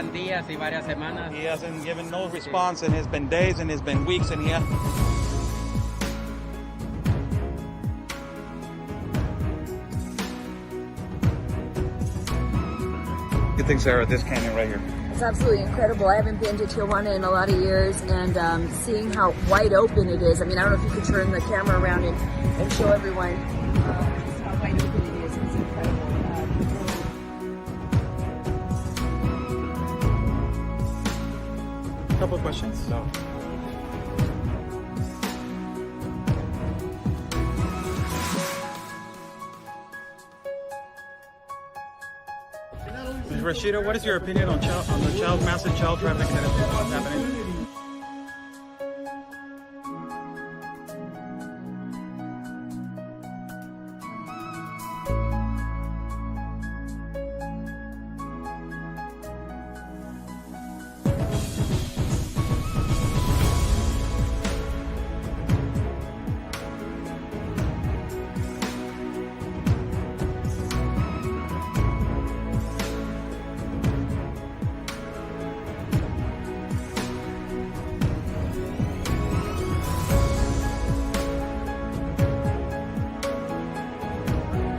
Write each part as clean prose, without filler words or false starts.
van días y varias semanas. He hasn't given no response, and it's been days, and it's been weeks, and What do you think, Sarah, this canyon right here? It's absolutely incredible. I haven't been to Tijuana in a lot of years, and seeing how wide open it is. I mean, I don't know if you could turn the camera around and show everyone just how wide open it is. It's incredible. A couple of questions. So. Ms. Rashida, what is your opinion on the massive child trafficking that is happening?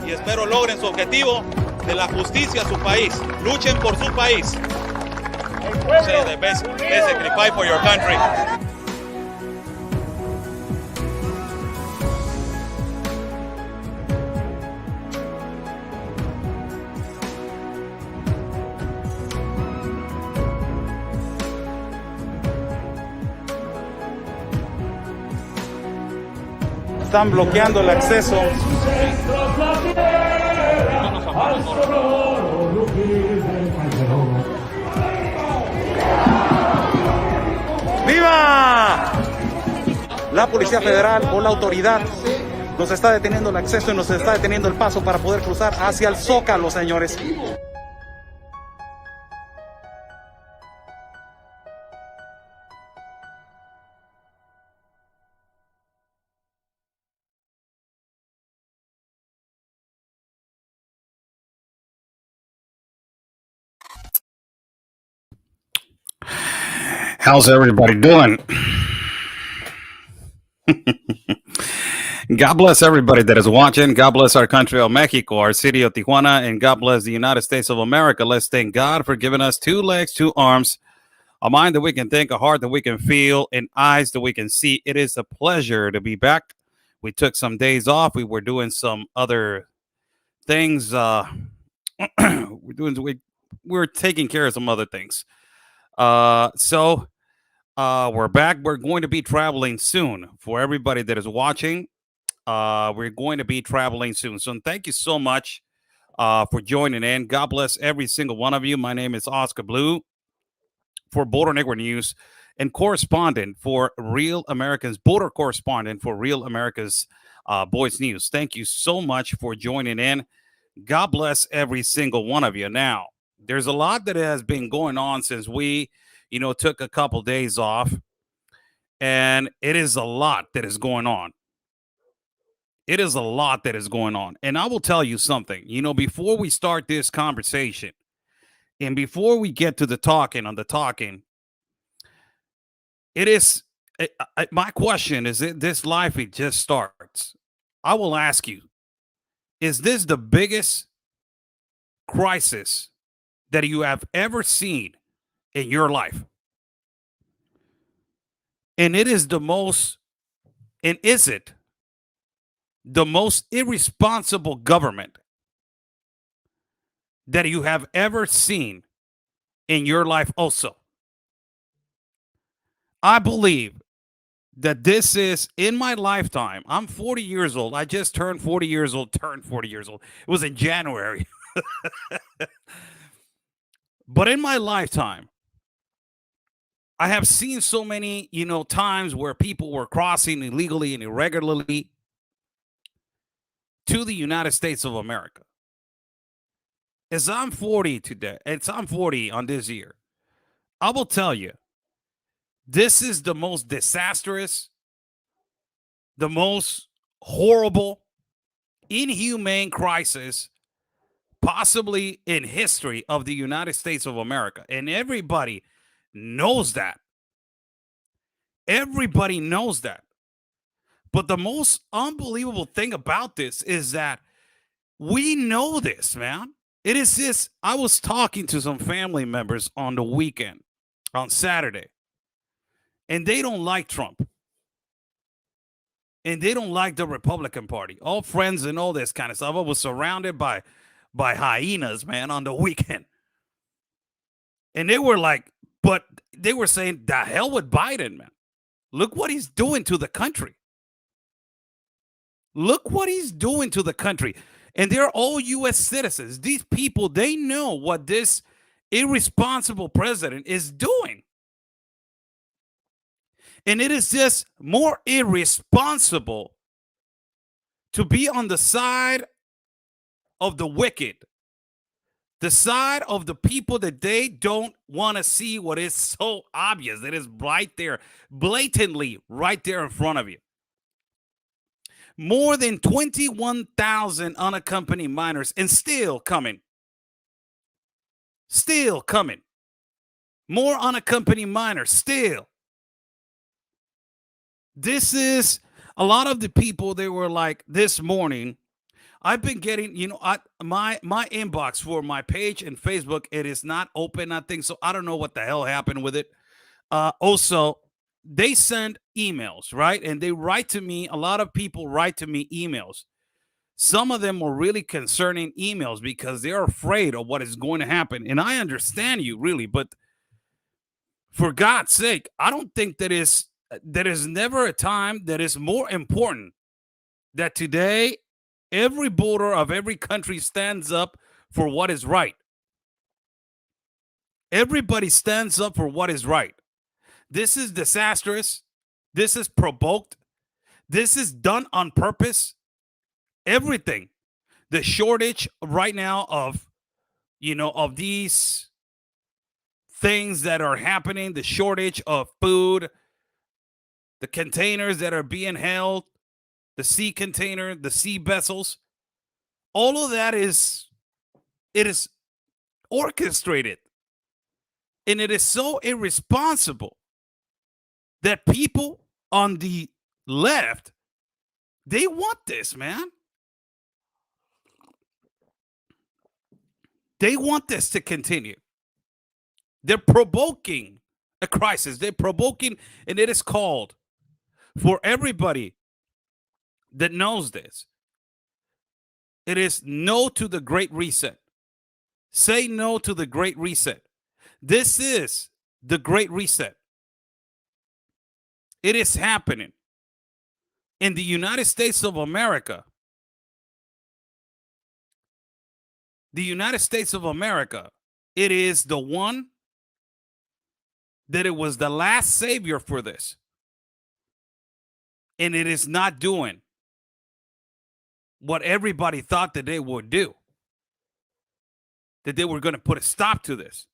Y espero logren su objetivo de la justicia a su país. Luchen por su país. Say the best, basically fight for your country. Están bloqueando el acceso. ¡Viva! La Policía Federal o la autoridad nos está deteniendo el acceso y nos está deteniendo el paso para poder cruzar hacia el Zócalo, señores. How's everybody doing? God bless everybody that is watching. God bless our country of Mexico, our city of Tijuana, and God bless the United States of America. Let's thank God for giving us 2 legs, 2 arms, a mind that we can think, a heart that we can feel, and eyes that we can see. It is a pleasure to be back. We took some days off. We were doing some other things. We're taking care of some other things. So we're back. We're going to be traveling soon. For everybody that is watching, we're going to be traveling soon. So thank you so much for joining in. God bless every single one of you. My name is Oscar Blue for Border Negro News and correspondent for Real Americans, border correspondent for Real America's Voice News. Thank you so much for joining in. God bless every single one of you. Now, there's a lot that has been going on since we, took a couple days off, and it is a lot that is going on. It is a lot that is going on. And I will tell you something, before we start this conversation and before we get to the talking, it is, my question is, this life, it just starts. I will ask you, is this the biggest crisis that you have ever seen in your life? And is it the most irresponsible government that you have ever seen in your life also? I believe that this is, in my lifetime, I'm 40 years old. I just turned 40 years old. It was in January. But in my lifetime, I have seen so many, times where people were crossing illegally and irregularly to the United States of America. As I'm 40 today, I'm 40 on this year, I will tell you, this is the most disastrous, the most horrible, inhumane crisis possibly in history of the United States of America. And everybody knows that. Everybody knows that. But the most unbelievable thing about this is that we know this, man. It is this. I was talking to some family members on the weekend, on Saturday, and they don't like Trump. And they don't like the Republican Party. All friends and all this kind of stuff. I was surrounded by hyenas, man, on the weekend. And they were like, but they were saying, the hell with Biden, man. Look what he's doing to the country. Look what he's doing to the country. And they're all U.S. citizens. These people, they know what this irresponsible president is doing. And it is just more irresponsible to be on the side of the wicked, the side of the people that they don't want to see what is so obvious. It is right there, blatantly right there in front of you. More than 21,000 unaccompanied minors, and still coming. Still coming. More unaccompanied minors, still. This is a lot of the people, they were like, this morning, I've been getting, my inbox for my page and Facebook, it is not open, I think. So I don't know what the hell happened with it. Also, they send emails, right? And they write to me. A lot of people write to me emails. Some of them are really concerning emails because they're afraid of what is going to happen. And I understand you, really. But for God's sake, I don't think there is never a time that is more important that today every voter of every country stands up for what is right. Everybody stands up for what is right. This is disastrous. This is provoked. This is done on purpose. Everything. The shortage right now of these things that are happening, the shortage of food, the containers that are being held, the sea container, the sea vessels, all of that is orchestrated. And it is so irresponsible that people on the left, they want this, man. They want this to continue. They're provoking a crisis. They're provoking, and it is called for everybody that knows this. It is no to the Great Reset. Say no to the Great Reset. This is the Great Reset. It is happening in the United States of America. The United States of America, it is the one that it was the last savior for this. And it is not doing what everybody thought that they would do. That they were going to put a stop to this.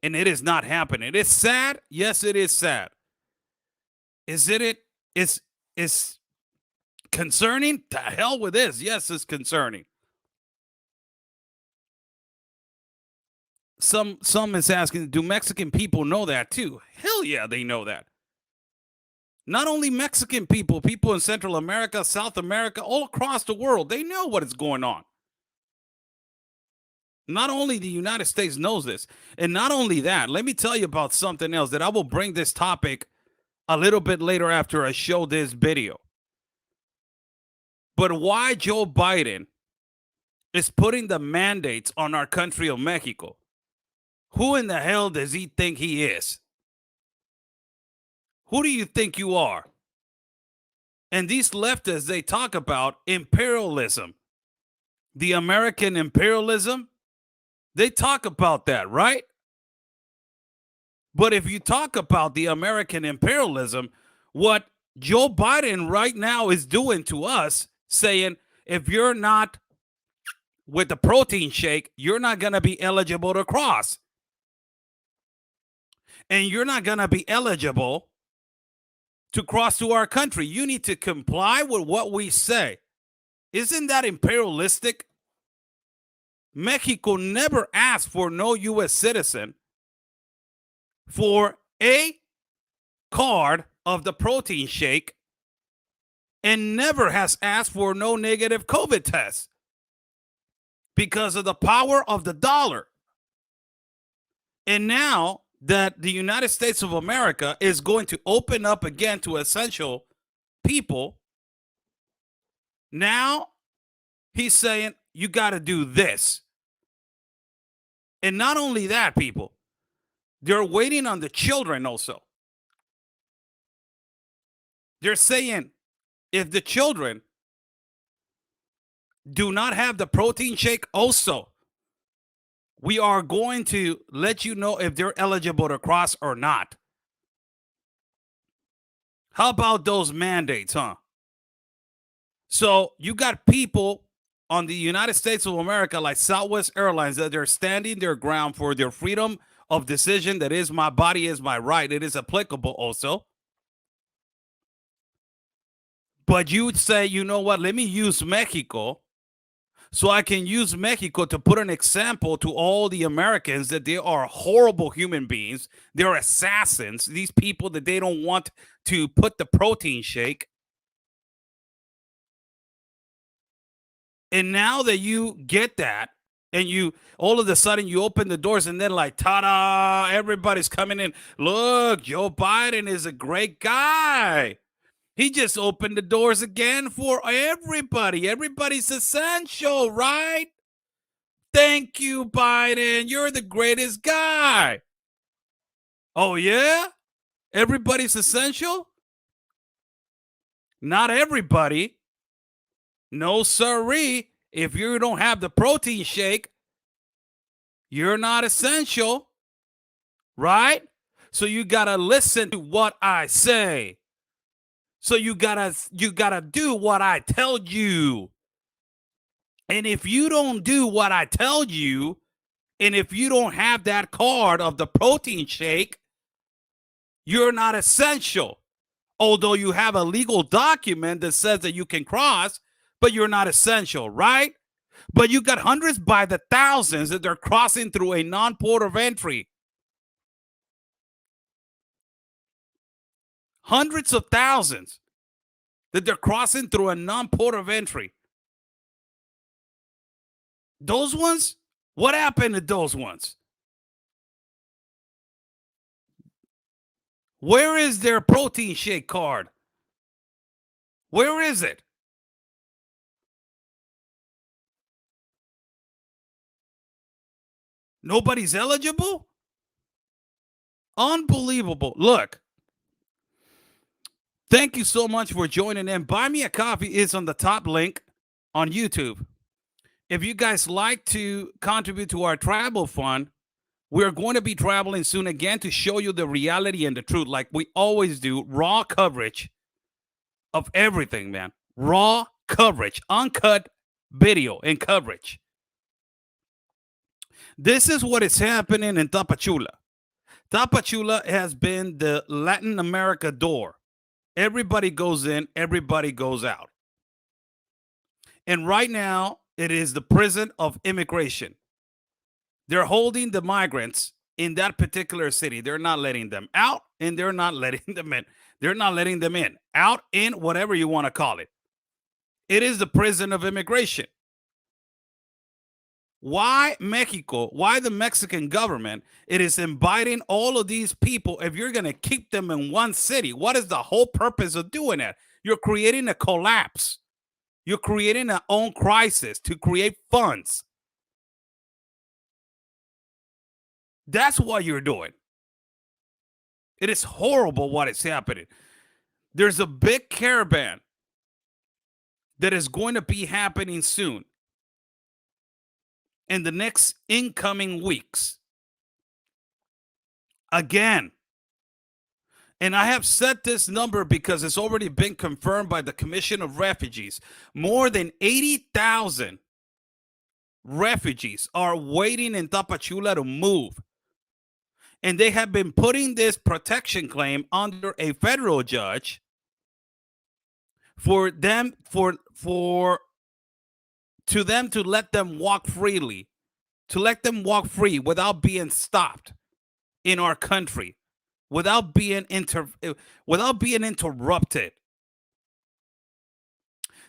And it is not happening. It's sad. Yes, it is sad. Is it? It's concerning? The hell with this. Yes, it's concerning. Some is asking, do Mexican people know that too? Hell yeah, they know that. Not only Mexican people, people in Central America, South America, all across the world, they know what is going on. Not only the United States knows this, and not only that, let me tell you about something else that I will bring this topic a little bit later after I show this video. But why Joe Biden is putting the mandates on our country of Mexico? Who in the hell does he think he is? Who do you think you are? And these leftists, they talk about imperialism. The American imperialism. They talk about that, right? But if you talk about the American imperialism, what Joe Biden right now is doing to us, saying, if you're not with the protein shake, you're not going to be eligible to cross. And you're not going to be eligible to cross to our country. You need to comply with what we say. Isn't that imperialistic? Mexico never asked for no U.S. citizen for a card of the protein shake and never has asked for no negative COVID test because of the power of the dollar. And now that the United States of America is going to open up again to essential people, now he's saying you got to do this. And not only that, people, they're waiting on the children also. They're saying if the children do not have the protein shake also, we are going to let you know if they're eligible to cross or not. How about those mandates, huh? So you got people on the United States of America like Southwest Airlines that they're standing their ground for their freedom of decision. That is, my body is my right. It is applicable also. But you would say, you know what, let me use Mexico so I can use Mexico to put an example to all the Americans that they are horrible human beings. They're assassins. These people that they don't want to put the protein shake. And now that you get that, and you all of a sudden you open the doors and then like, ta-da, everybody's coming in. Look, Joe Biden is a great guy. He just opened the doors again for everybody. Everybody's essential, right? Thank you, Biden. You're the greatest guy. Oh, yeah? Everybody's essential? Not everybody. No, sirree. If you don't have the protein shake, you're not essential, right? So you got to listen to what I say. So you gotta do what I tell you. And if you don't do what I tell you, and if you don't have that card of the protein shake, you're not essential. Although you have a legal document that says that you can cross, but you're not essential, right? But you got hundreds by the thousands that they're crossing through a non-port of entry. Hundreds of thousands that they're crossing through a non-port of entry. Those ones, what happened to those ones? Where is their protein shake card? Where is it? Nobody's eligible? Unbelievable. Look. Thank you so much for joining in. Buy Me a Coffee is on the top link on YouTube. If you guys like to contribute to our travel fund, we're going to be traveling soon again to show you the reality and the truth like we always do. Raw coverage of everything, man. Raw coverage, uncut video and coverage. This is what is happening in Tapachula. Tapachula has been the Latin America door. Everybody goes in, everybody goes out. And right now, it is the prison of immigration. They're holding the migrants in that particular city. They're not letting them out, and they're not letting them in. They're not letting them in. Out, in, whatever you want to call it. It is the prison of immigration. Why Mexico? Why the Mexican government? It is inviting all of these people. If you're going to keep them in one city, what is the whole purpose of doing that? You're creating a collapse. You're creating an own crisis to create funds. That's what you're doing. It is horrible what is happening. There's a big caravan that is going to be happening soon. In the next incoming weeks. Again. And I have set this number because it's already been confirmed by the Commission of Refugees. More than 80,000 refugees are waiting in Tapachula to move. And they have been putting this protection claim under a federal judge for them to let them walk freely to let them walk free without being stopped in our country, without being interrupted.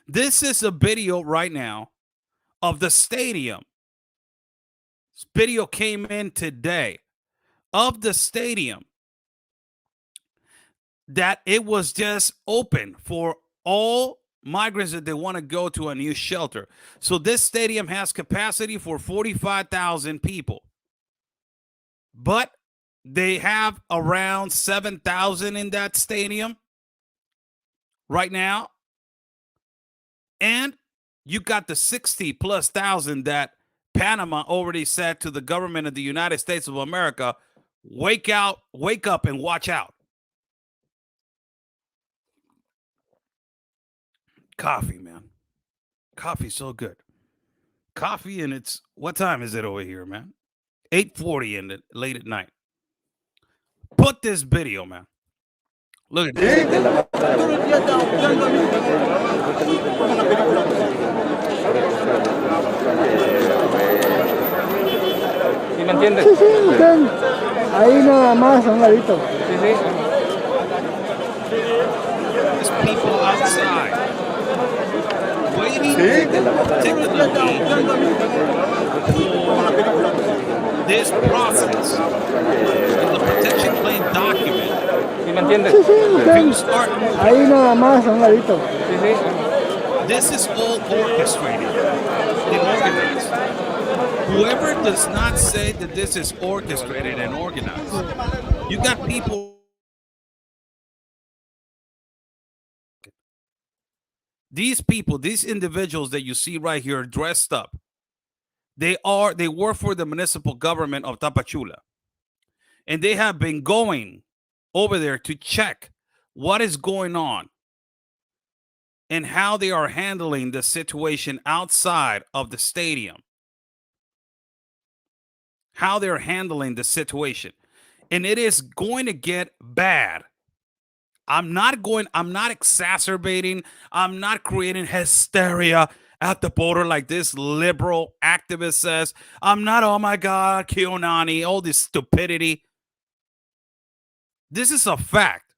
This is a video right now of the stadium. This video came in today of the stadium, that it was just open for all migrants that they want to go to a new shelter. So this stadium has capacity for 45,000 people, but they have around 7,000 in that stadium right now. And you got the 60,000+ that Panama already said to the government of the United States of America, wake up and watch out. Coffee, man. Coffee's so good. Coffee, and it's, what time is it over here, man? 8:40 in the late at night. Put this video, man. Look at this. ¿Sí me entiendes? Sí, ahí nada más, a un ladito. Sí, sí. There's people outside waiting particularly for this process in the protection claim document. ¿Sí me entiendes? To start Ahí nada más, a un ladito. Sí, sí. This is all orchestrated and organized. Whoever does not say that this is orchestrated and organized, you got people. These people, these individuals that you see right here dressed up, they work for the municipal government of Tapachula. And they have been going over there to check what is going on and how they are handling the situation outside of the stadium. How they're handling the situation. And it is going to get bad. I'm not exacerbating. I'm not creating hysteria at the border like this liberal activist says. I'm not, oh my God, Kionani, all this stupidity. This is a fact.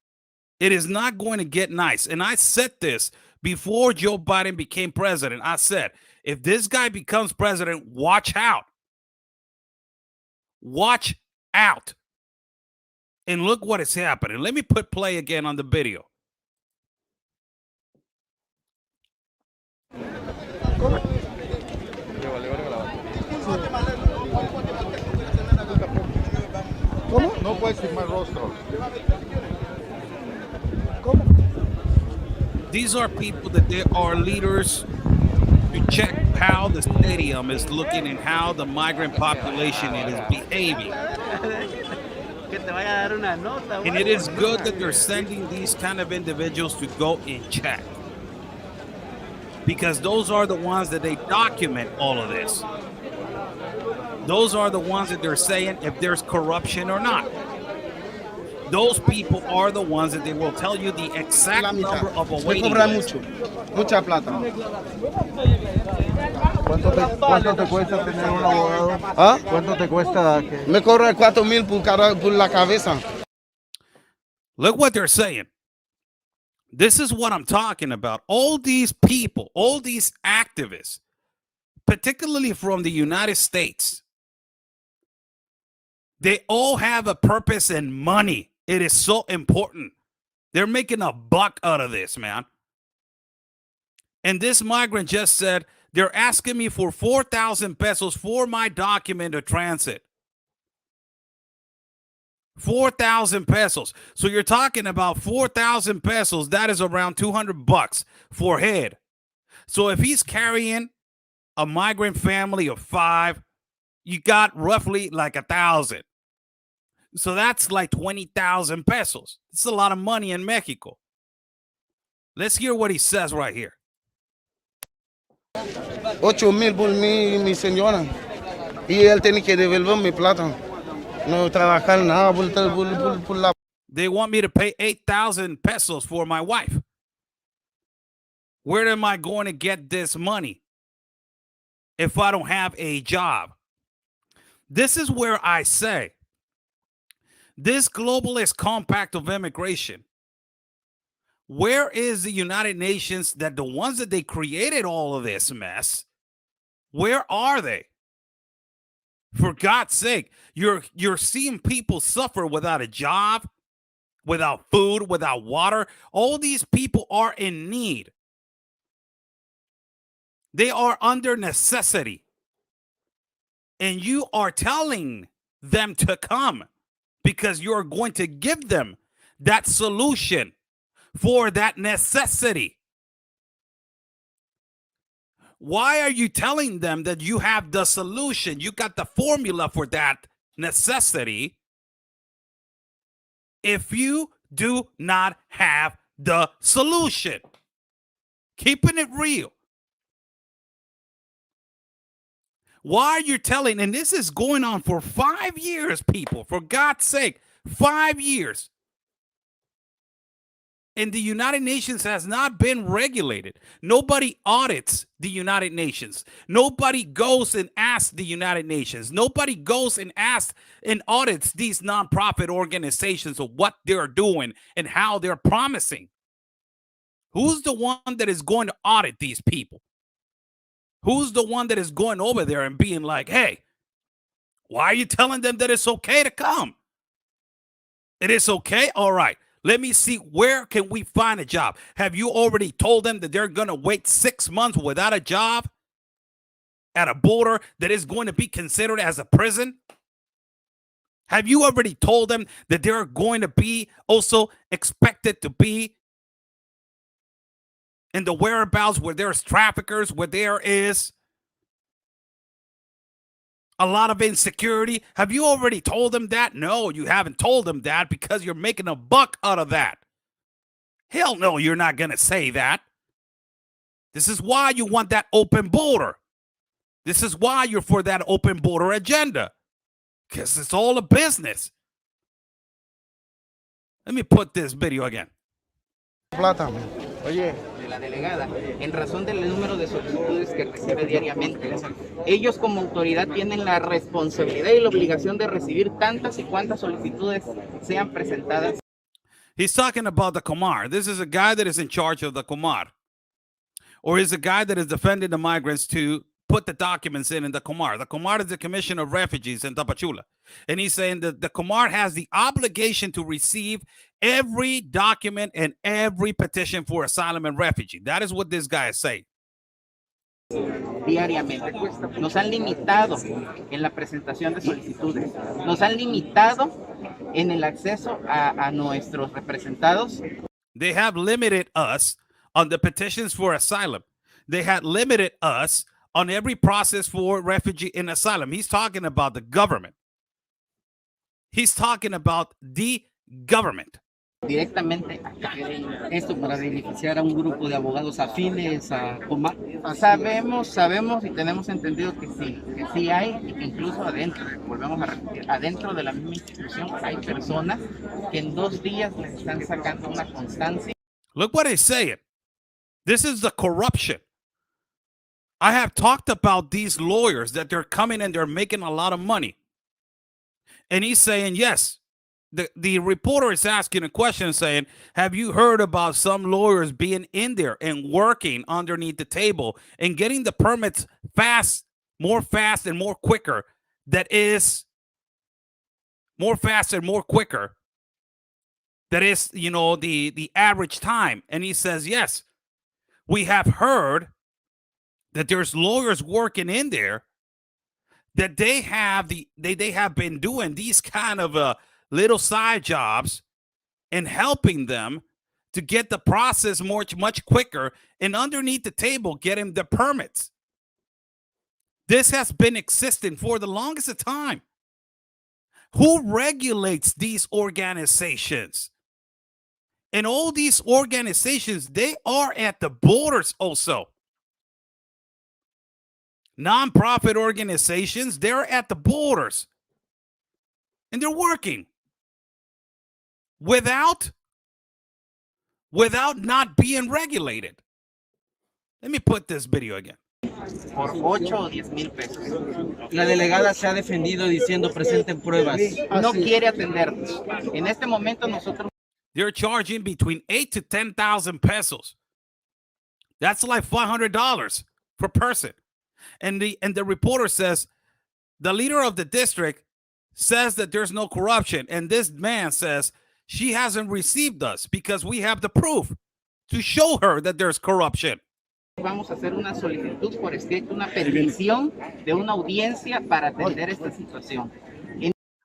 It is not going to get nice. And I said this before Joe Biden became president. I said, if this guy becomes president, watch out. Watch out. And look what is happening. Let me put play again on the video. ¿Cómo? No puedes firmar rostro. ¿Cómo? These are people that they are leaders to check how the stadium is looking and how the migrant population is behaving. And it is good that they're sending these kind of individuals to go and check, because those are the ones that they document all of this. Those are the ones that they're saying if there's corruption or not. Those people are the ones that they will tell you the exact number of awaiting lists. Mucha plata. ¿Cuánto te cuesta tener un abogado? ¿Ah? ¿Cuánto te cuesta? Me cobra 4,000 por la cabeza. Look what they're saying. This is what I'm talking about. All these people, all these activists, particularly from the United States, they all have a purpose and money. It is so important. They're making a buck out of this, man. And this migrant just said, they're asking me for 4,000 pesos for my document of transit. 4,000 pesos. So you're talking about 4,000 pesos. That is around $200 for head. So if he's carrying a migrant family of 5, you got roughly like 1,000. So that's like 20,000 pesos. It's a lot of money in Mexico. Let's hear what he says right here. 8,000 por mi señora. Y él tiene que devolver mi plata. No trabajar nada por la. They want me to pay 8,000 pesos for my wife. Where am I going to get this money if I don't have a job? This is where I say this globalist compact of immigration. Where is the United Nations, that the ones that they created all of this mess? Where are they? For God's sake, you're seeing people suffer without a job, without food, without water. All these people are in need. They are under necessity. And you are telling them to come because you're going to give them that solution for that necessity. Why are you telling them that you have the solution? You got the formula for that necessity if you do not have the solution. Keeping it real. Why are you telling, and this is going on for 5 years, people, for God's sake, 5 years. And the United Nations has not been regulated. Nobody audits the United Nations. Nobody goes and asks the United Nations. Nobody goes and asks and audits these nonprofit organizations of what they're doing and how they're promising. Who's the one that is going to audit these people? Who's the one that is going over there and being like, hey, why are you telling them that it's okay to come? It is okay? All right. Let me see, where can we find a job? Have you already told them that they're going to wait 6 months without a job at a border that is going to be considered as a prison? Have you already told them that they're going to be also expected to be in the whereabouts where there's traffickers, where there is a lot of insecurity? Have you already told them that? No, you haven't told them that because you're making a buck out of that. Hell no, you're not going to say that. This is why you want that open border. This is why you're for that open border agenda. Because it's all a business. Let me put this video again. Plata. Oye. De la delegada, en razón del número de solicitudes que recibe diariamente. Ellos como autoridad tienen la responsabilidad y la obligación de recibir tantas y cuantas solicitudes sean presentadas. He's talking about the Comar. This is a guy that is in charge of the Comar. Or is a guy that is defending the migrants to put the documents in the Comar. The Comar is the Commission of Refugees in Tapachula. And he's saying that the Comar has the obligation to receive every document and every petition for asylum and refugee. That is what this guy is saying. Diariamente. Nos han limitado en la presentación de solicitudes. Nos han limitado en el acceso a nuestros representados. They have limited us on the petitions for asylum. They had limited us on every process for refugee and asylum. He's talking about the government. He's talking about the government. Directamente acá. Esto para beneficiar a un grupo de abogados afines a Comar. Sabemos y tenemos entendido que sí hay, y que incluso adentro, volvemos a repetir, adentro de la misma institución hay personas que en 2 días les están sacando una constancia. Look what he's saying. This is the corruption. I have talked about these lawyers that they're coming and they're making a lot of money. And he's saying, yes, the reporter is asking a question saying, have you heard about some lawyers being in there and working underneath the table and getting the permits fast and more quicker? That is more fast and more quicker. That is, you know, the average time. And he says, yes, we have heard that there's lawyers working in there that they have been doing these kind of little side jobs and helping them to get the process much quicker and underneath the table getting the permits. This has been existing for the longest of time. Who regulates these organizations? And all these organizations, they are at the borders also. Non-profit organizations, they're at the borders. And they're working without not being regulated. Let me put this video again. por 8 o 10 mil pesos. La delegada se ha defendido diciendo presenten pruebas. No quiere atendernos. En este momento nosotros They're charging between 8 to 10,000 pesos. That's like $500 per person. And the reporter says the leader of the district says that there's no corruption, and this man says she hasn't received us because we have the proof to show her that there's corruption. vamos a hacer una solicitud por escrito, una petición de una audiencia para atender esta situación.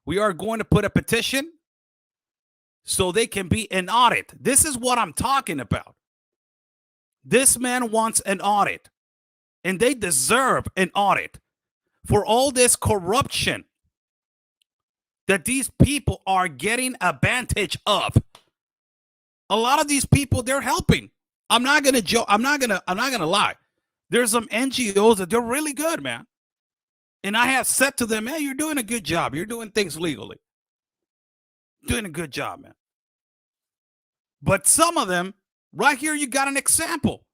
We are going to put a petition so they can be an audit. This is what I'm talking about. This man wants an audit, and they deserve an audit for all this corruption that these people are getting advantage of. A lot of these people, they're helping. I'm not gonna joke. I'm not gonna lie. There's some NGOs that they're really good, man. And I have said to them, man, you're doing a good job. You're doing things legally. Doing a good job, man. But some of them, right here, you got an example.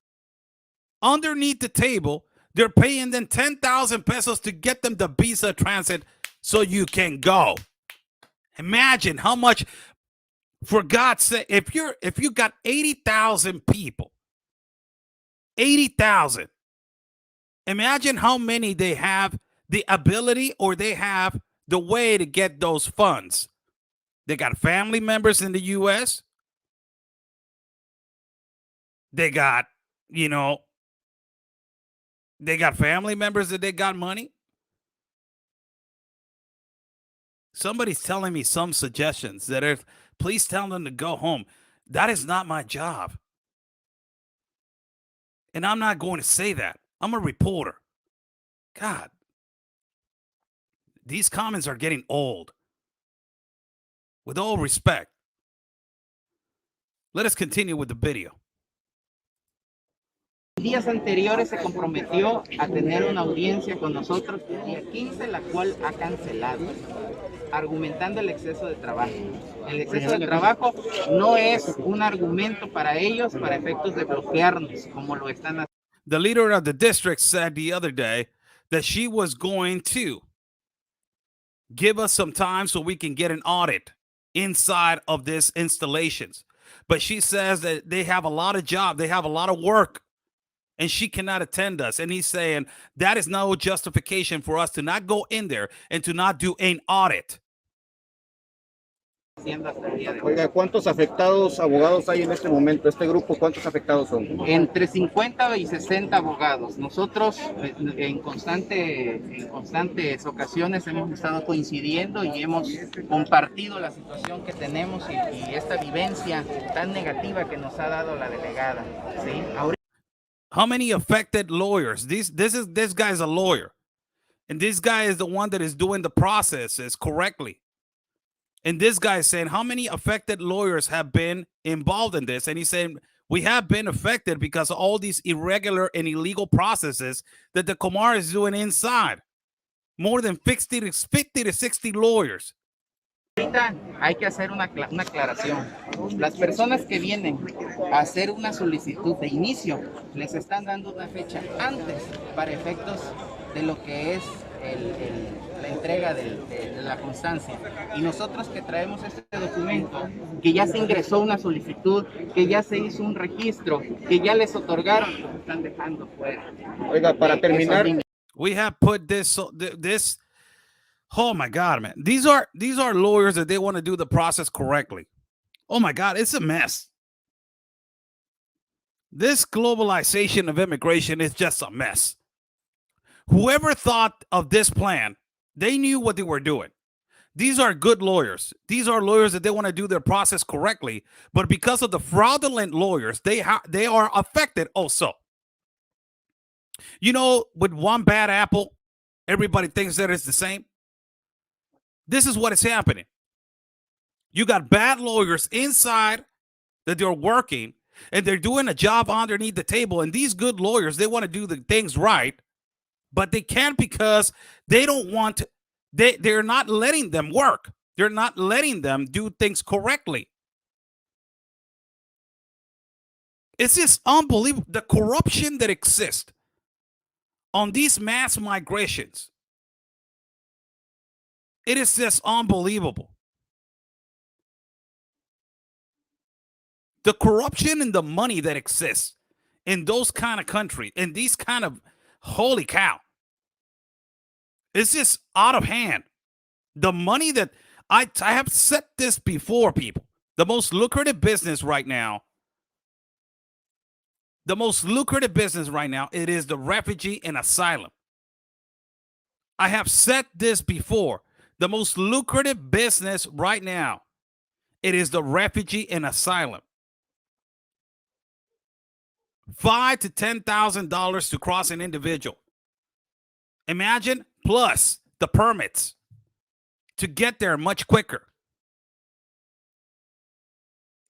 Underneath the table, they're paying them 10,000 pesos to get them the visa transit so you can go. Imagine how much, for God's sake, if you got 80,000 people, 80,000, imagine how many they have the ability or they have the way to get those funds. They got family members in the U.S. They got, they got family members that they got money. Somebody's telling me some suggestions that if please tell them to go home. That is not my job. And I'm not going to say that. I'm a reporter. God, these comments are getting old. With all respect, let us continue with the video. Días anteriores se comprometió a tener una audiencia con nosotros el día 15, la cual ha cancelado, argumentando el exceso de trabajo. El exceso de trabajo no es un argumento para ellos para efectos de bloquearnos, como lo están haciendo. The leader of the district said the other day that she was going to give us some time so we can get an audit inside of these installations. But she says that they have a lot of job, they have a lot of work, and she cannot attend us. And he's saying that is no justification for us to not go in there and to not do an audit. Oiga, ¿cuántos afectados abogados hay en este momento? Este grupo, ¿cuántos afectados son? Entre 50 y 60 abogados. Nosotros en constantes ocasiones hemos estado coincidiendo y hemos compartido la situación que tenemos y esta vivencia tan negativa que nos ha dado la delegada. ¿Sí? Ahora, how many affected lawyers? This guy is a lawyer, and this guy is the one that is doing the processes correctly. And this guy is saying, how many affected lawyers have been involved in this? And he's saying, we have been affected because of all these irregular and illegal processes that the Comar is doing inside. More than 50 to 60 lawyers. ahorita hay que hacer una aclaración. Las personas que vienen a hacer una solicitud de inicio, les están dando una fecha antes para efectos de lo que es la entrega de la constancia. Y nosotros que traemos este documento, que ya se ingresó una solicitud, que ya se hizo un registro, que ya les otorgaron, los están dejando fuera. Oiga, para terminar, we have put this. Oh my God, man! These are lawyers that they want to do the process correctly. Oh my God, it's a mess. This globalization of immigration is just a mess. Whoever thought of this plan, they knew what they were doing. These are good lawyers. These are lawyers that they want to do their process correctly, but because of the fraudulent lawyers, they are affected also. With one bad apple, everybody thinks that it's the same. This is what is happening. You got bad lawyers inside that they're working, and they're doing a job underneath the table, and these good lawyers, they want to do the things right, but they can't because they don't want to, they're not letting them work. They're not letting them do things correctly. It's just unbelievable, the corruption that exists on these mass migrations. It is just unbelievable. The corruption and the money that exists in those kind of countries, in these kind of, holy cow, it's just out of hand. The money that I have said this before, people, the most lucrative business right now, it is the refugee and asylum. I have said this before. The most lucrative business right now, it is the refugee and asylum. $5,000 to $10,000 to cross an individual. Imagine, plus the permits to get there much quicker.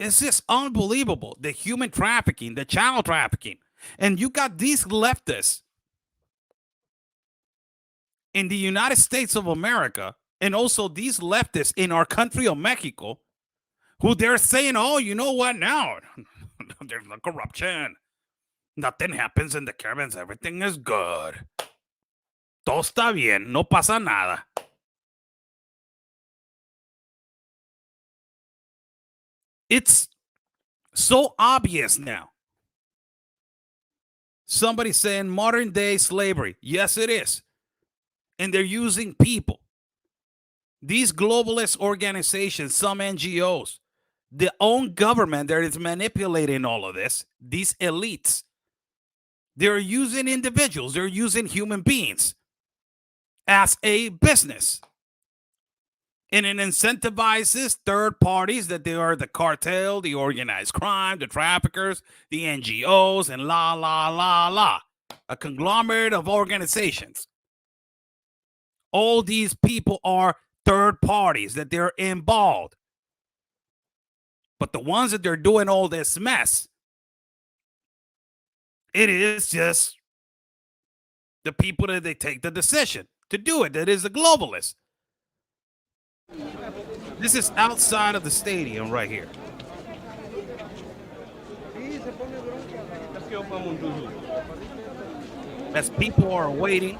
It's just unbelievable. The human trafficking, the child trafficking. And you got these leftists in the United States of America, and also these leftists in our country of Mexico, who they're saying, oh, you know what now? There's no corruption. Nothing happens in the caravans. Everything is good. Todo está bien. No pasa nada. It's so obvious now. Somebody saying modern day slavery. Yes, it is. And they're using people. These globalist organizations, some NGOs, the own government that is manipulating all of this, these elites, they're using individuals, they're using human beings as a business. And it incentivizes third parties that they are the cartel, the organized crime, the traffickers, the NGOs, and la, la, la, la. A conglomerate of organizations. All these people are third parties that they're involved. But the ones that they're doing all this mess, it is just the people that they take the decision to do it. That is the globalists. This is outside of the stadium right here. As people are waiting.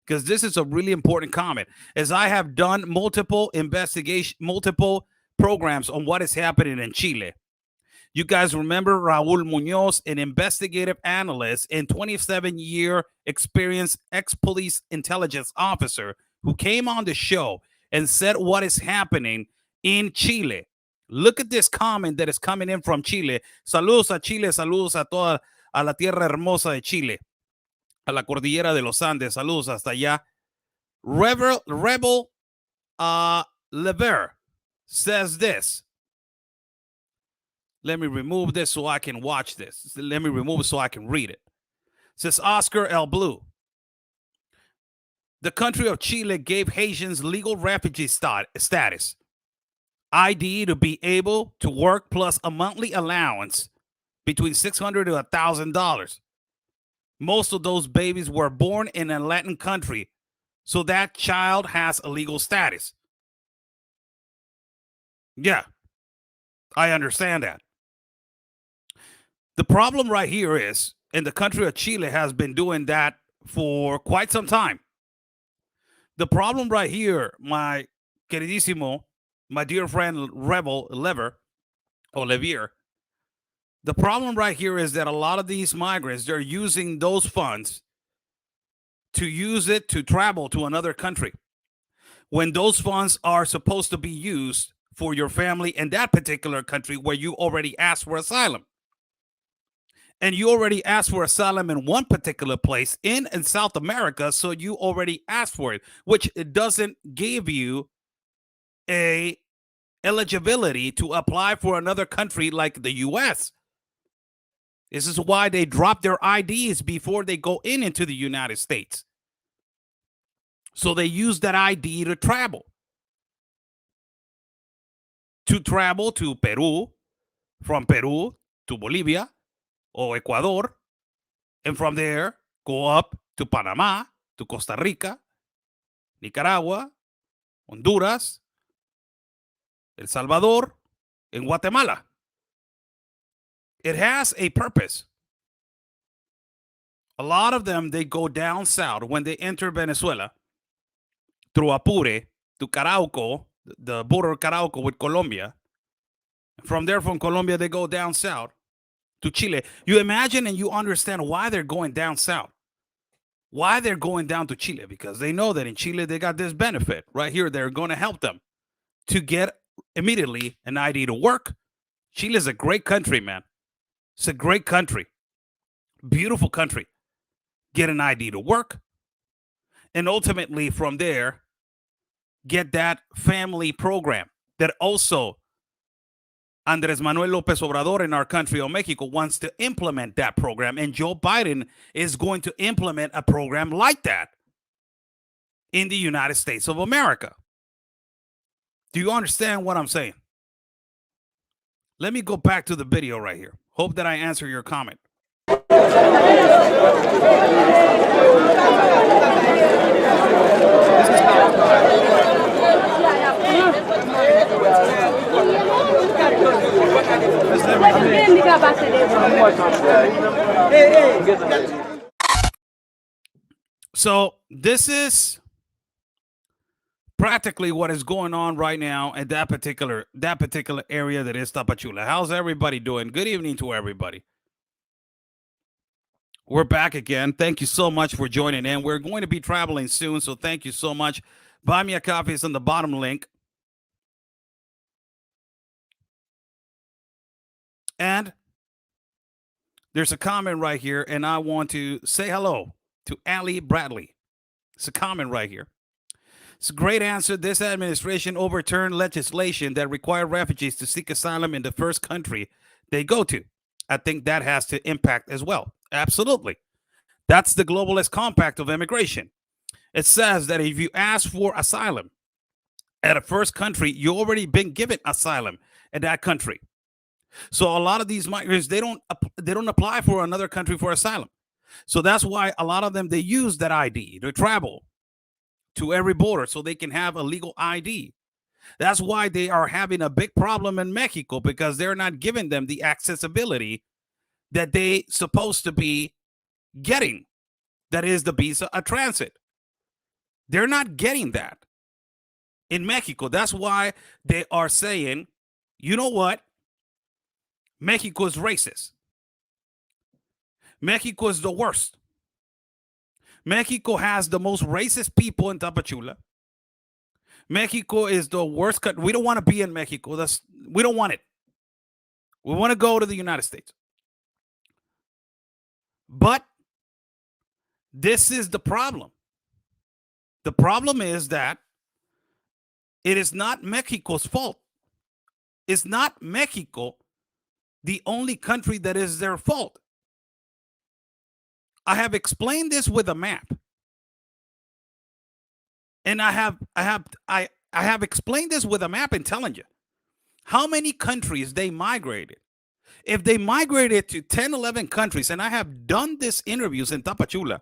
Because this is a really important comment, as I have done multiple programs on what is happening in Chile. You guys remember Raul Munoz, an investigative analyst and 27-year experienced ex-police intelligence officer, who came on the show and said what is happening in Chile. Look at this comment that is coming in from Chile. Saludos a Chile, saludos a toda a la tierra hermosa de Chile, a la cordillera de los Andes, saludos hasta allá. Rebel Lever says this. Let me remove this so I can watch this. Let me remove it so I can read it. It says Oscar L. Blue. The country of Chile gave Haitians legal refugee status, ID to be able to work, plus a monthly allowance between $600 to $1,000. Most of those babies were born in a Latin country, so that child has a legal status. Yeah, I understand that. The problem right here is, and the country of Chile has been doing that for quite some time. The problem right here, my queridísimo, my dear friend Rebel Lever or Levier, the problem right here is that a lot of these migrants, they're using those funds to use it to travel to another country when those funds are supposed to be used for your family in that particular country where you already asked for asylum. And you already asked for asylum in one particular place in South America, so you already asked for it, which it doesn't give you a eligibility to apply for another country like the US. This is why they drop their IDs before they go into the United States. So they use that ID to travel. To travel to Peru, from Peru to Bolivia or Ecuador, and from there go up to Panama, to Costa Rica, Nicaragua, Honduras, El Salvador, and Guatemala. It has a purpose. A lot of them, they go down south when they enter Venezuela through Apure to Carauco, the border of Carauco with Colombia. From there, from Colombia, they go down south to Chile. You imagine and you understand why they're going down south. Why they're going down to Chile, because they know that in Chile, they got this benefit. Right here, they're going to help them to get immediately an ID to work. Chile is a great country, man. It's a great country. Beautiful country. Get an ID to work. And ultimately, from there, get that family program that also Andres Manuel Lopez Obrador in our country of Mexico wants to implement that program. And Joe Biden is going to implement a program like that in the United States of America. Do you understand what I'm saying? Let me go back to the video right here. Hope that I answer your comment. So this is practically what is going on right now at that particular area that is Tapachula. How's everybody doing? Good evening to everybody. We're back again. Thank you so much for joining in. We're going to be traveling soon, so thank you so much. Buy me a coffee is on the bottom link. And there's a comment right here, and I want to say hello to Allie Bradley. It's a comment right here. It's a great answer. This administration overturned legislation that required refugees to seek asylum in the first country they go to. I think that has to impact as well. Absolutely. That's the globalist compact of immigration. It says that if you ask for asylum at a first country, you already been given asylum in that country. So a lot of these migrants, they don't apply for another country for asylum. So that's why a lot of them, they use that ID to travel to every border so they can have a legal ID. That's why they are having a big problem in Mexico, because they're not giving them the accessibility that they supposed to be getting. That is the visa of transit. They're not getting that in Mexico. That's why they are saying, you know what? Mexico is racist. Mexico is the worst. Mexico has the most racist people in Tapachula. Mexico is the worst country. We don't want to be in Mexico. We don't want it. We want to go to the United States. But this is the problem. The problem is that it is not Mexico's fault. It's not Mexico the only country that is their fault. I have explained this with a map. And I have explained this with a map and telling you how many countries they migrated. If they migrated to 10, 11 countries, and I have done this interviews in Tapachula,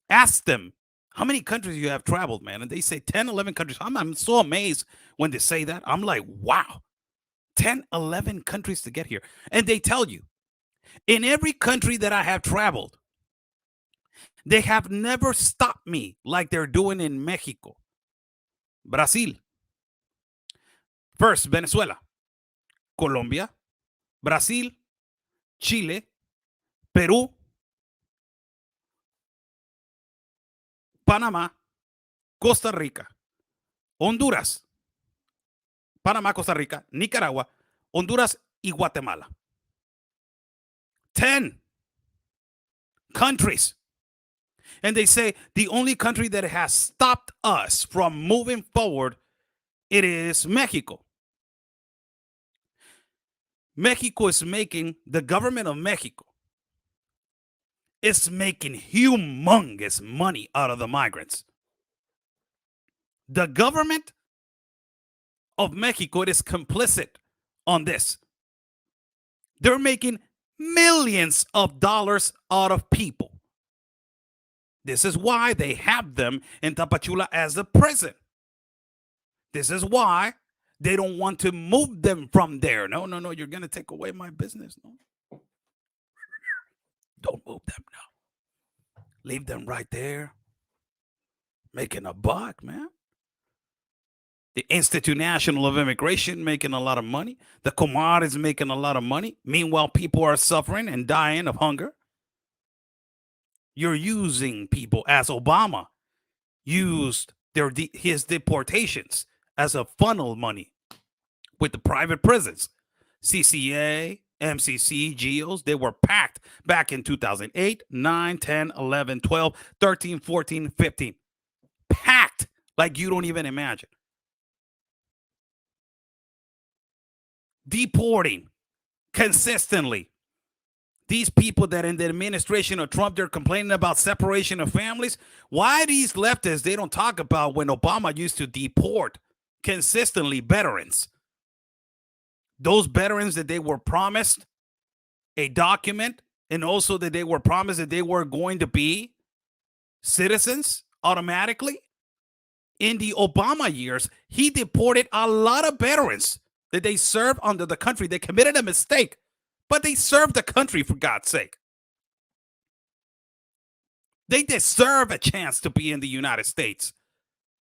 ask them how many countries you have traveled, man. And they say 10, 11 countries. I'm so amazed when they say that. I'm like, wow, 10, 11 countries to get here. And they tell you, in every country that I have traveled, They have never stopped me like they're doing in Mexico. Brazil. First, Venezuela, Colombia, Brazil, Chile, Peru, Panamá, Costa Rica, Honduras, Panamá, Costa Rica, Nicaragua, Honduras y Guatemala. 10 countries. And they say the only country that has stopped us from moving forward, it is Mexico. Mexico is making, the government of Mexico is making humongous money out of the migrants. The government of Mexico is complicit on this. They're making millions of dollars out of people. This is why they have them in Tapachula as a prison. This is why they don't want to move them from there. No, you're going to take away my business. No. Don't move them now. Leave them right there. Making a buck, man. The Institute National of Immigration making a lot of money. The COMPARTE is making a lot of money. Meanwhile, people are suffering and dying of hunger. You're using people as Obama used his deportations as a funnel money with the private prisons. CCA, MCC, GEOs, they were packed back in 2008, 9, 10, 11, 12, 13, 14, 15. Packed like you don't even imagine. Deporting consistently. These people that in the administration of Trump, they're complaining about separation of families. Why these leftists, they don't talk about when Obama used to deport consistently veterans. Those veterans that they were promised a document and also that they were promised that they were going to be citizens automatically. In the Obama years, he deported a lot of veterans that they served under the country. They committed a mistake, but they served the country, for God's sake. They deserve a chance to be in the United States.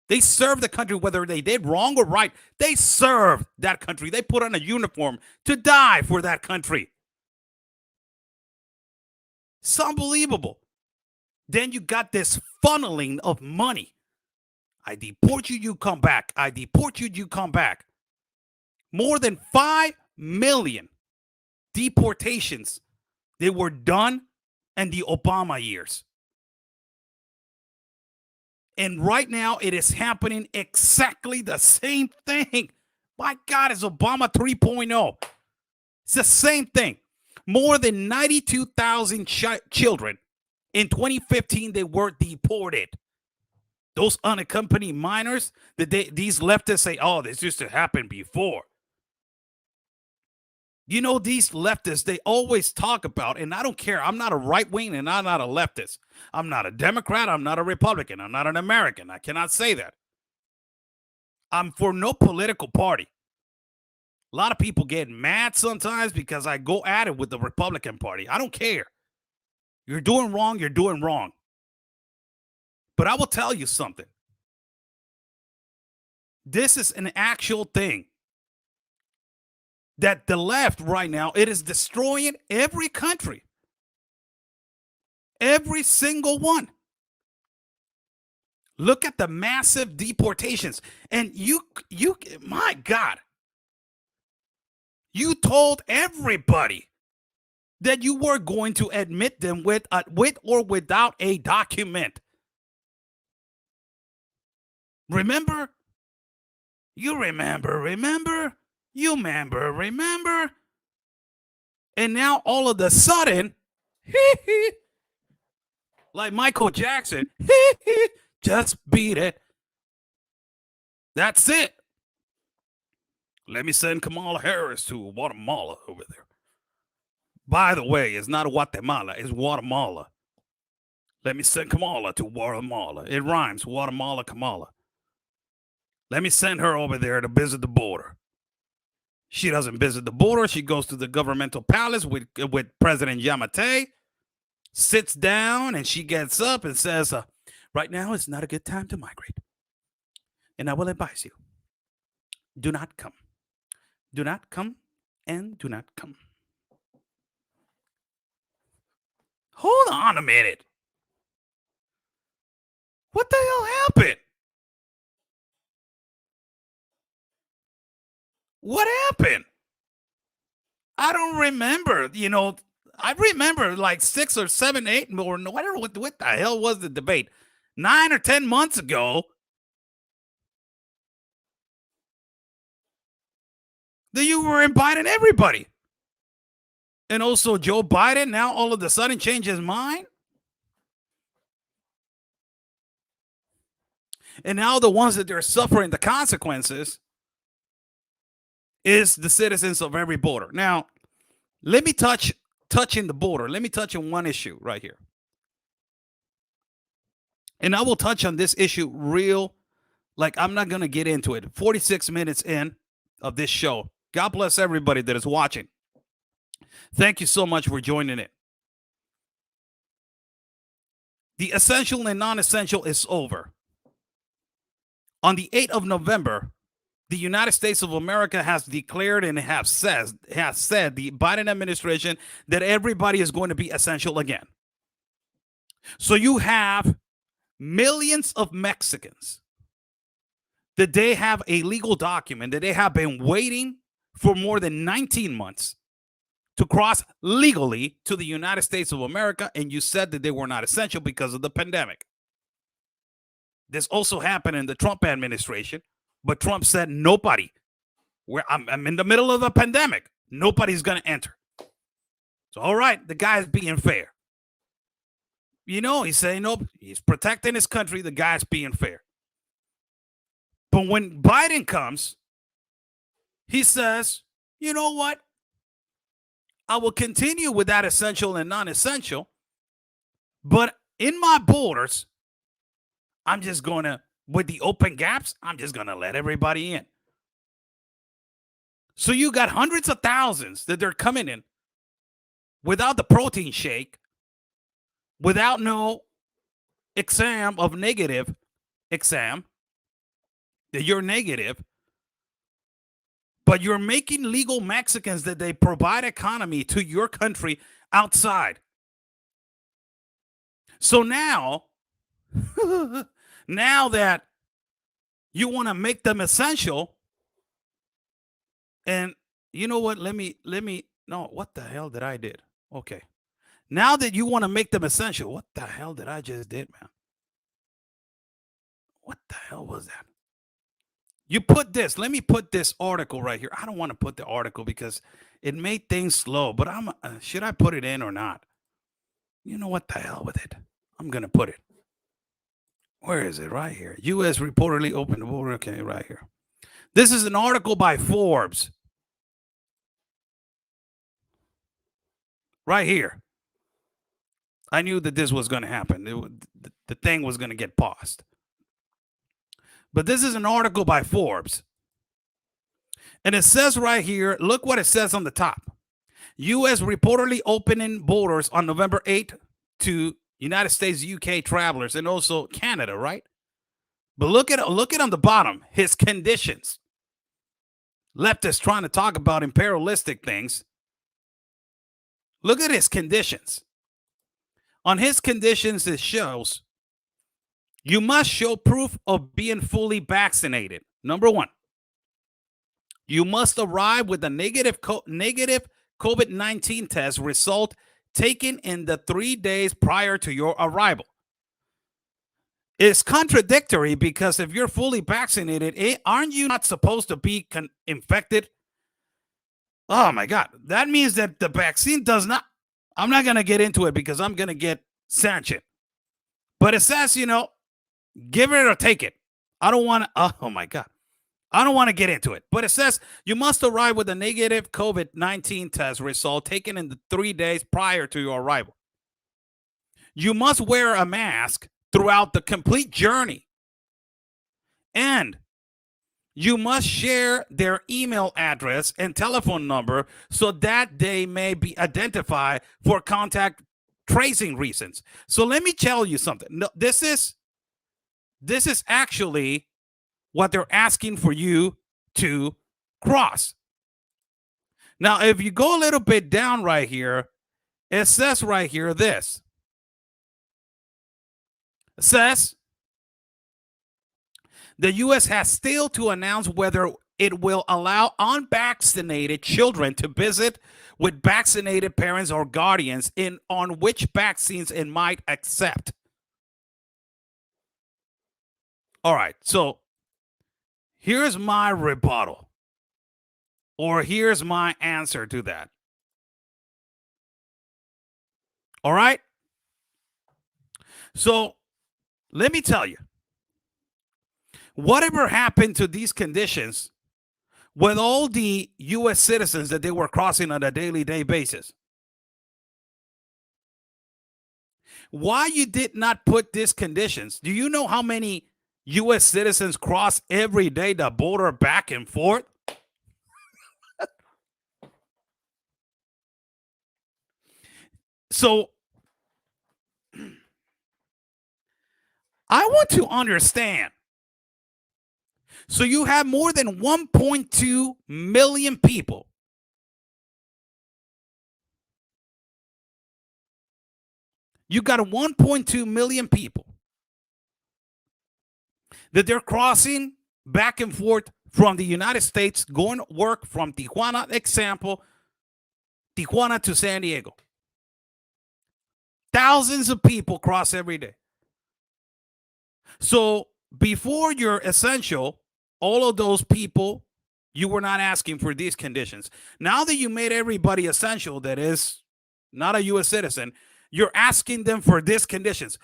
They serve the country, whether they did wrong or right. They served that country. They put on a uniform to die for that country. It's unbelievable. Then you got this funneling of money. I deport you, you come back. I deport you, you come back. More than 5 million deportations they were done in the Obama years. And right now it is happening exactly the same thing. My God, it's Obama 3.0. It's the same thing. More than 92,000 children in 2015, they were deported. Those unaccompanied minors, these leftists say, oh, this used to happen before. You know, these leftists, they always talk about, and I don't care. I'm not a right wing and I'm not a leftist. I'm not a Democrat. I'm not a Republican. I'm not an American. I cannot say that. I'm for no political party. A lot of people get mad sometimes because I go at it with the Republican Party. I don't care. You're doing wrong. You're doing wrong. But I will tell you something. This is an actual thing. That the left right now, it is destroying every country. Every single one. Look at the massive deportations. And you, my God, you told everybody that you were going to admit them with or without a document. Remember? You remember? You remember? And now all of a sudden, like Michael Jackson, just beat it. That's it. Let me send Kamala Harris to Guatemala over there. By the way, it's not Guatemala, it's Guatemala. Let me send Kamala to Guatemala. It rhymes, Guatemala, Kamala. Let me send her over there to visit the border. She doesn't visit the border. She goes to the governmental palace with President Yamate. sits down and she gets up and says, right now is not a good time to migrate. And I will advise you, do not come. Do not come and do not come. Hold on a minute. What the hell happened? What happened? I don't remember. I remember like 6 or 7, 8, or no, I don't know what the hell was the debate. 9 or 10 months ago, that you were inviting everybody. And also Joe Biden now all of a sudden changed his mind. And now the ones that they're suffering the consequences is the citizens of every border. Now, let me touching the border. Let me touch on one issue right here. And I will touch on this issue I'm not going to get into it. 46 minutes in of this show. God bless everybody that is watching. Thank you so much for joining it. The essential and non-essential is over. On the 8th of November, the United States of America has declared and has said the Biden administration that everybody is going to be essential again. So you have millions of Mexicans that they have a legal document that they have been waiting for more than 19 months to cross legally to the United States of America, and you said that they were not essential because of the pandemic. This also happened in the Trump administration, but Trump said nobody. I'm in the middle of a pandemic. Nobody's going to enter. So, all right, the guy is being fair. He's saying, nope, he's protecting his country. The guy's being fair. But when Biden comes, he says, you know what? I will continue with that essential and non-essential. But in my borders, I'm just going to, with the open gaps, I'm just going to let everybody in. So you got hundreds of thousands that they're coming in without the protein shake, without no exam of negative exam, that you're negative, but you're making legal Mexicans that they provide economy to your country outside. So now, now that you want to make them essential, and you know what? No, what the hell did I did? Okay. Now that you want to make them essential, what the hell did I just did, man? What the hell was that? You put this, let me put this article right here. I don't want to put the article because it made things slow, but should I put it in or not? You know what the hell with it? I'm going to put it. Where is it? Right here. U.S. reportedly opened the border. Okay, right here. This is an article by Forbes. Right here. I knew that this was going to happen. The thing was going to get paused. But this is an article by Forbes. And it says right here, look what it says on the top. U.S. reportedly opening borders on November 8th to United States, UK travelers, and also Canada, right? But look at on the bottom, his conditions. Leftists trying to talk about imperialistic things. Look at his conditions. On his conditions, it shows you must show proof of being fully vaccinated. Number one, you must arrive with a negative COVID-19 test result taken in the 3 days prior to your arrival. It's contradictory because if you're fully vaccinated, aren't you not supposed to be infected? Oh my God. That means that the vaccine does not. I'm not going to get into it because I'm going to get sanctioned. But it says, give it or take it. I don't want to. Oh my God. I don't want to get into it. But it says you must arrive with a negative COVID-19 test result taken in the 3 days prior to your arrival. You must wear a mask throughout the complete journey. And you must share their email address and telephone number so that they may be identified for contact tracing reasons. So let me tell you something. No, this is actually what they're asking for you to cross. Now, if you go a little bit down right here, it says right here this. It says the U.S. has still to announce whether it will allow unvaccinated children to visit with vaccinated parents or guardians on which vaccines it might accept. All right, so here's my rebuttal, or here's my answer to that. All right? So let me tell you, whatever happened to these conditions with all the U.S. citizens that they were crossing on a daily basis? Why you did not put these conditions? Do you know how many U.S. citizens cross every day the border back and forth? So I want to understand. So you have more than 1.2 million people you got 1.2 million people that they're crossing back and forth from the United States, going to work from Tijuana, example, Tijuana to San Diego. Thousands of people cross every day. So before you're essential, all of those people, you were not asking for these conditions. Now that you made everybody essential that is not a U.S. citizen, you're asking them for these conditions.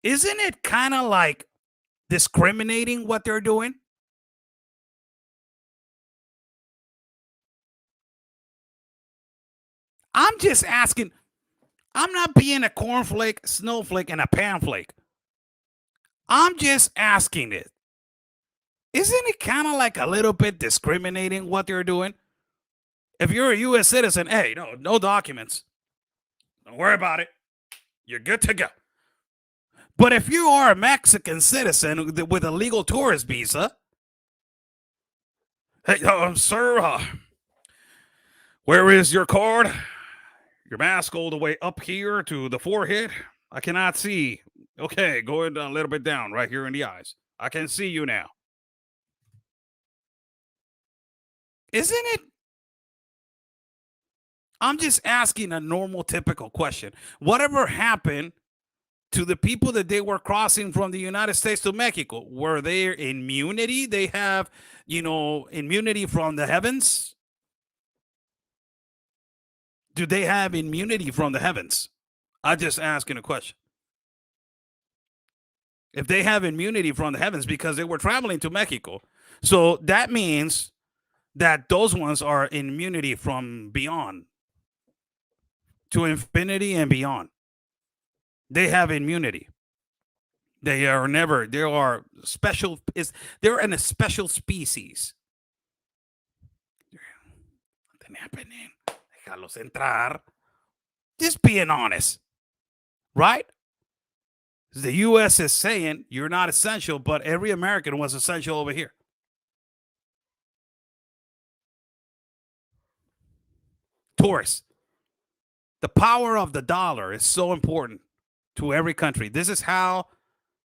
Isn't it kind of like discriminating what they're doing? I'm just asking. I'm not being a cornflake, snowflake, and a panflake. I'm just asking it. Isn't it kind of like a little bit discriminating what they're doing? If you're a U.S. citizen, hey, no documents. Don't worry about it. You're good to go. But if you are a Mexican citizen with a legal tourist visa, hey, sir, where is your card? Your mask all the way up here to the forehead? I cannot see. Okay, go a little bit down right here in the eyes. I can see you now. Isn't it? I'm just asking a normal, typical question. Whatever happened to the people that they were crossing from the United States to Mexico? Were there immunity? They have, immunity from the heavens? Do they have immunity from the heavens? I'm just asking a question. If they have immunity from the heavens because they were traveling to Mexico, so that means that those ones are immunity from beyond, to infinity and beyond. They have immunity. They are special. They're in a special species. Nothing happening. Déjalos entrar. Just being honest, right? The U.S. is saying you're not essential, but every American was essential over here. Tourists. The power of the dollar is so important to every country. This is how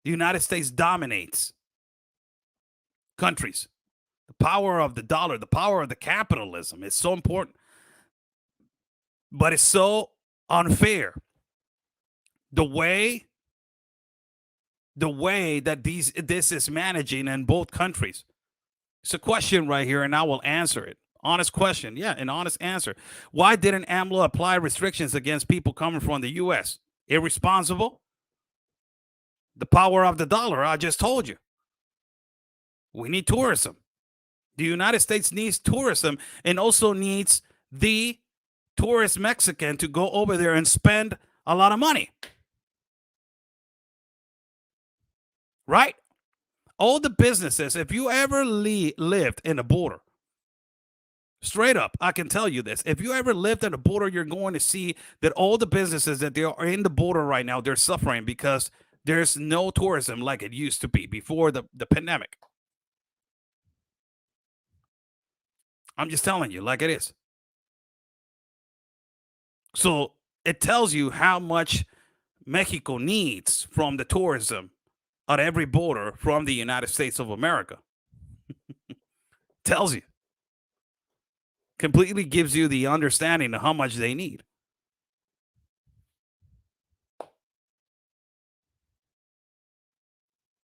the United States dominates countries. The power of the dollar, the power of the capitalism is so important. But it's so unfair. The way that this is managing in both countries. It's a question right here, and I will answer it. Honest question. Yeah, an honest answer. Why didn't AMLO apply restrictions against people coming from the U.S.? Irresponsible? The power of the dollar, I just told you. We need tourism. The United States needs tourism and also needs the tourist Mexican to go over there and spend a lot of money. Right? All the businesses, if you ever lived in the border, Straight up, I can tell you this. If you ever lived at a border, you're going to see that all the businesses that they are in the border right now, they're suffering because there's no tourism like it used to be before the pandemic. I'm just telling you like it is. So it tells you how much Mexico needs from the tourism at every border from the United States of America. Tells you. Completely gives you the understanding of how much they need.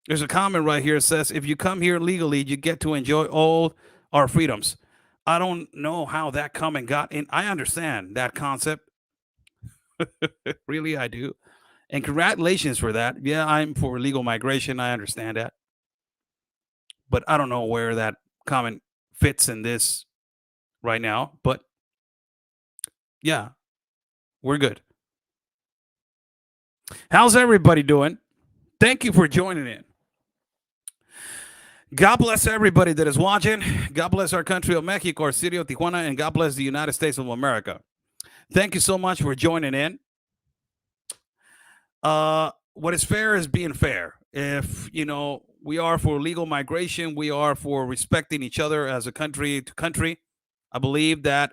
There's a comment right here that says, if you come here legally, you get to enjoy all our freedoms. I don't know how that comment got in. I understand that concept. Really, I do. And congratulations for that. Yeah, I'm for legal migration. I understand that. But I don't know where that comment fits in this right now. But yeah, we're good. How's everybody doing? Thank you for joining in. God bless everybody that is watching. God bless our country of Mexico, our city of Tijuana, and God bless the United States of America. Thank you so much for joining in. What is fair is being fair. If, we are for legal migration, we are for respecting each other as a country to country. I believe that,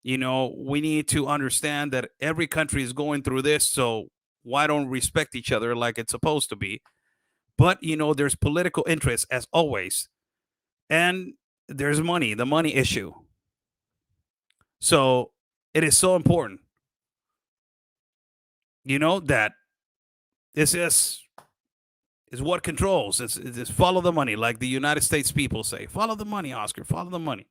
we need to understand that every country is going through this. So why don't respect each other like it's supposed to be? But, there's political interest as always. And there's money, the money issue. So it is so important, that this is what controls. It's follow the money, like the United States people say. Follow the money, Oscar. Follow the money.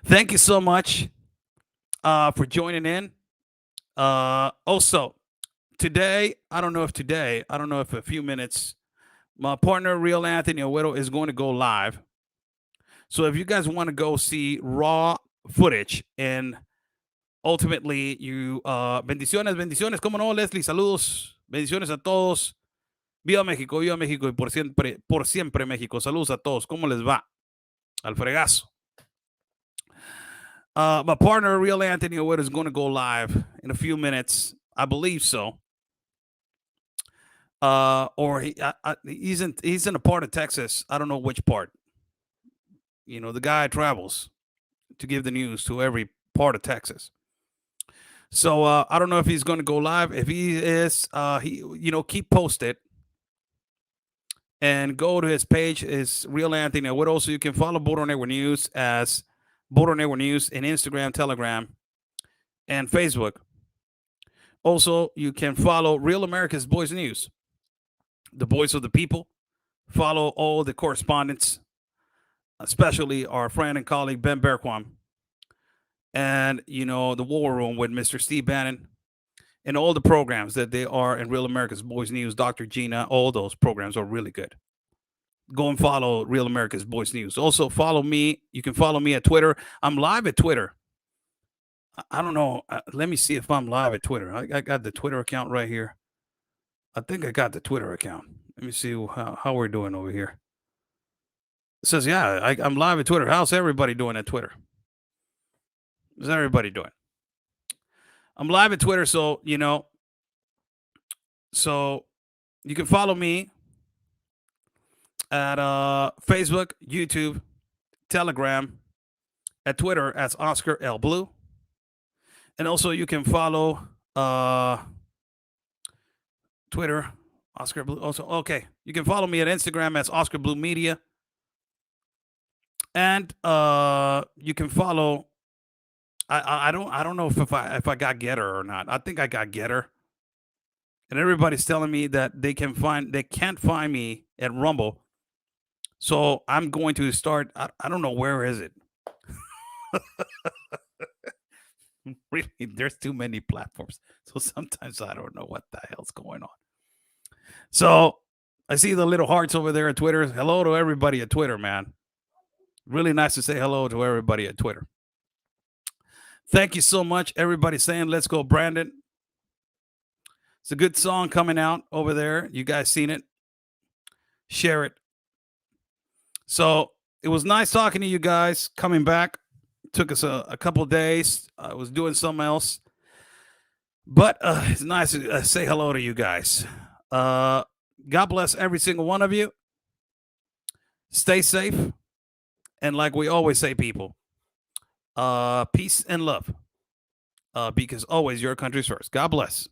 Thank you so much for joining in. Also, today, I don't know if a few minutes, my partner, Real Anthony Agüero, is going to go live. So if you guys want to go see raw footage and ultimately you, bendiciones, ¿cómo no, Leslie? Saludos, bendiciones a todos. Viva México y por siempre México. Saludos a todos. ¿Cómo les va? Al fregazo. My partner, Real Anthony Agüero, is going to go live in a few minutes. I believe so. Or he's in a part of Texas. I don't know which part. The guy travels to give the news to every part of Texas. So I don't know if he's going to go live. If he is, keep posted and go to his page. Is Real Anthony Agüero. Also, you can follow Border Network News as Border Network News in Instagram, Telegram, and Facebook. Also, you can follow Real America's Voice News, the voice of the people. Follow all the correspondents, especially our friend and colleague Ben Berquam, and the War Room with Mr. Steve Bannon, and all the programs that they are in Real America's Voice News. Dr. Gina, all those programs are really good. Go and follow Real America's Voice News. Also, follow me. You can follow me at Twitter. I'm live at Twitter. I don't know. Let me see if I'm live at Twitter. I got the Twitter account right here. I think I got the Twitter account. Let me see how we're doing over here. It says, yeah, I'm live at Twitter. How's everybody doing at Twitter? How's everybody doing? I'm live at Twitter, so, so you can follow me at Facebook, YouTube, Telegram, at Twitter as Oscar L. Blue. And also you can follow Twitter, Oscar Blue. Also, okay. You can follow me at Instagram as Oscar Blue Media. And you can follow. I don't know if I got Getter or not. I think I got Getter. And everybody's telling me that they can't find me at Rumble. So I'm going to start. I don't know, where is it? Really, there's too many platforms. So sometimes I don't know what the hell's going on. So I see the little hearts over there at Twitter. Hello to everybody at Twitter, man. Really nice to say hello to everybody at Twitter. Thank you so much. Everybody saying, let's go, Brandon. It's a good song coming out over there. You guys seen it? Share it. So it was nice talking to you guys. Coming back took us a couple of days. I was doing something else, but it's nice to say hello to you guys. God bless every single one of you. Stay safe, and like we always say, people, peace and love, because always your country's first. God bless.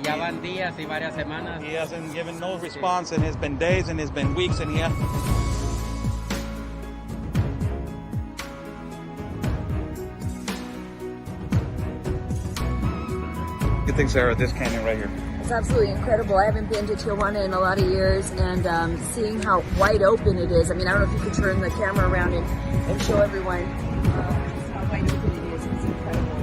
Ya van días y varias semanas. He hasn't given no response, and it's been days and it's been weeks, and he has. What do you think, Sarah, of this canyon right here? It's absolutely incredible. I haven't been to Tijuana in a lot of years, and seeing how wide open it is. I mean, I don't know if you could turn the camera around and show everyone just how wide open it is. It's incredible.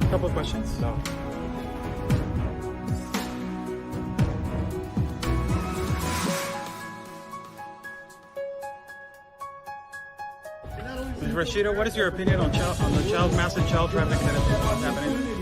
Couple of questions. No. Rashida, what is your opinion on the massive child trafficking that is happening?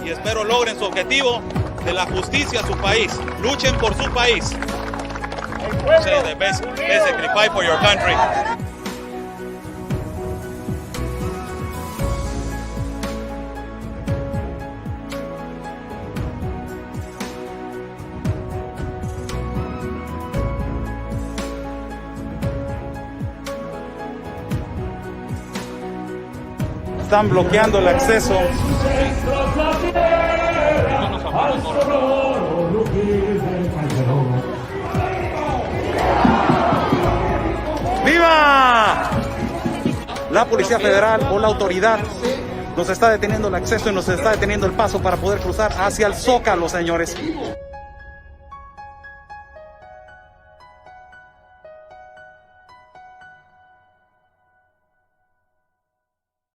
Y espero logren su objetivo de la justicia a su país. Luchen por su país. Say the best sacrifice for your country. Están bloqueando el acceso. ¡Viva! La Policía Federal o la autoridad nos está deteniendo el acceso y nos está deteniendo el paso para poder cruzar hacia el Zócalo, señores.